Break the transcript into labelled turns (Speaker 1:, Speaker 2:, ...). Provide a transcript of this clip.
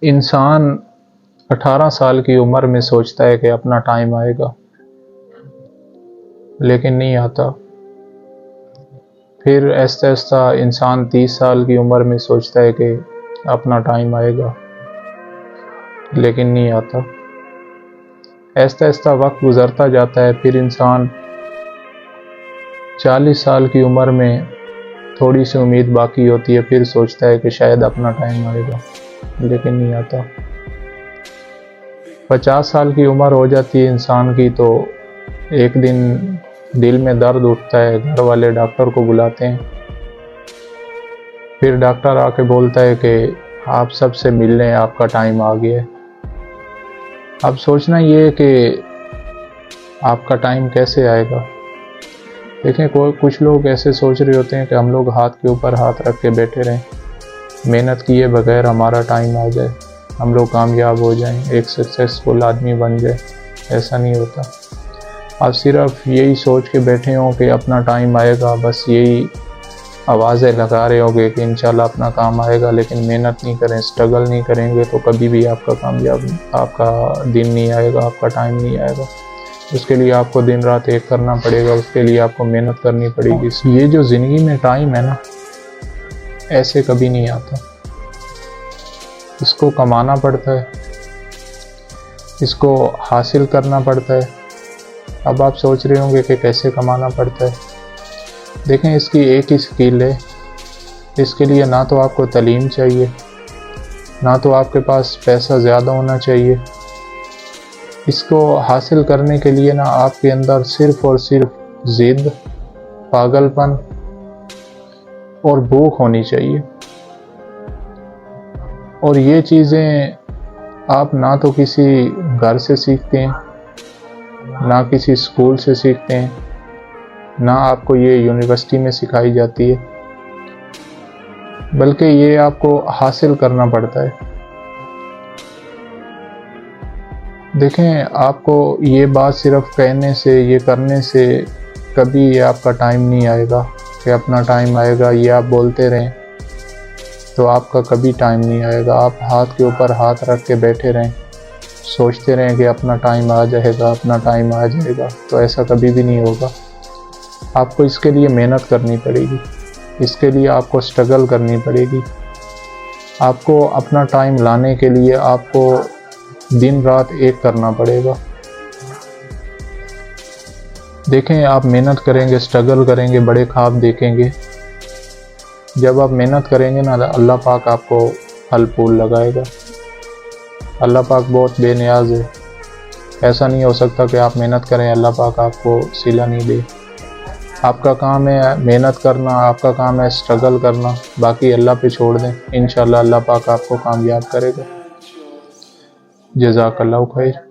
Speaker 1: इंसान 18 साल की उम्र में सोचता है कि अपना टाइम आएगा, लेकिन नहीं आता। फिर ऐसा ऐसा इंसान 30 साल की उम्र में सोचता है कि अपना टाइम आएगा, लेकिन नहीं आता। ऐसा ऐसा वक्त गुजरता जाता है। फिर इंसान 40 साल की उम्र में थोड़ी सी उम्मीद बाकी होती है, फिर सोचता है कि शायद अपना टाइम आएगा, लेकिन नहीं आता। 50 साल की उम्र हो जाती है इंसान की, तो एक दिन दिल में दर्द उठता है। घर वाले डॉक्टर को बुलाते हैं। फिर डॉक्टर आके बोलता है कि आप सबसे मिल लें, आपका टाइम आ गया है। अब सोचना ये है कि आपका टाइम कैसे आएगा। देखें, कुछ लोग ऐसे सोच रहे होते हैं कि हम लोग हाथ के ऊपर हाथ रख के बैठे रहें, मेहनत किए बगैर हमारा टाइम आ जाए, हम लोग कामयाब हो जाएं, एक सक्सेसफुल आदमी बन जाए। ऐसा नहीं होता। आप सिर्फ यही सोच के बैठे हों कि अपना टाइम आएगा, बस यही आवाज़ें लगा रहे होंगे कि इंशाल्लाह अपना काम आएगा, लेकिन मेहनत नहीं करें, स्ट्रगल नहीं करेंगे, तो कभी भी आपका दिन नहीं आएगा, आपका टाइम नहीं आएगा। उसके लिए आपको दिन रात एक करना पड़ेगा, उसके लिए आपको मेहनत करनी पड़ेगी। ये जो ज़िंदगी में टाइम है ना, ऐसे कभी नहीं आता। इसको कमाना पड़ता है, इसको हासिल करना पड़ता है। अब आप सोच रहे होंगे कि कैसे कमाना पड़ता है। देखें, इसकी एक ही स्किल है। इसके लिए ना तो आपको तालीम चाहिए, ना तो आपके पास पैसा ज़्यादा होना चाहिए। इसको हासिल करने के लिए ना आपके अंदर सिर्फ़ और सिर्फ ज़िद, पागलपन और भूख होनी चाहिए। और ये चीज़ें आप ना तो किसी घर से सीखते हैं, ना किसी स्कूल से सीखते हैं, ना आपको ये यूनिवर्सिटी में सिखाई जाती है, बल्कि ये आपको हासिल करना पड़ता है। देखें, आपको ये बात सिर्फ कहने से, ये करने से कभी ये आपका टाइम नहीं आएगा कि अपना टाइम आएगा, ये आप बोलते रहें तो आपका कभी टाइम नहीं आएगा। आप हाथ के ऊपर हाथ रख के बैठे रहें, सोचते रहें कि अपना टाइम आ जाएगा, अपना टाइम आ जाएगा, तो ऐसा कभी भी नहीं होगा। आपको इसके लिए मेहनत करनी पड़ेगी, इसके लिए आपको स्ट्रगल करनी पड़ेगी। आपको अपना टाइम लाने के लिए आपको दिन रात एक करना पड़ेगा। देखें, आप मेहनत करेंगे, स्ट्रगल करेंगे, बड़े ख्वाब देखेंगे। जब आप मेहनत करेंगे ना, अल्लाह पाक आपको फल फूल लगाएगा। अल्लाह पाक बहुत बेनियाज है। ऐसा नहीं हो सकता कि आप मेहनत करें, अल्लाह पाक आपको सिला नहीं दे। आपका काम है मेहनत करना, आपका काम है स्ट्रगल करना, बाकी अल्लाह पे छोड़ दें। इंशाल्लाह अल्लाह पाक आपको कामयाब करेगा। जज़ाकल्लाहु खैर।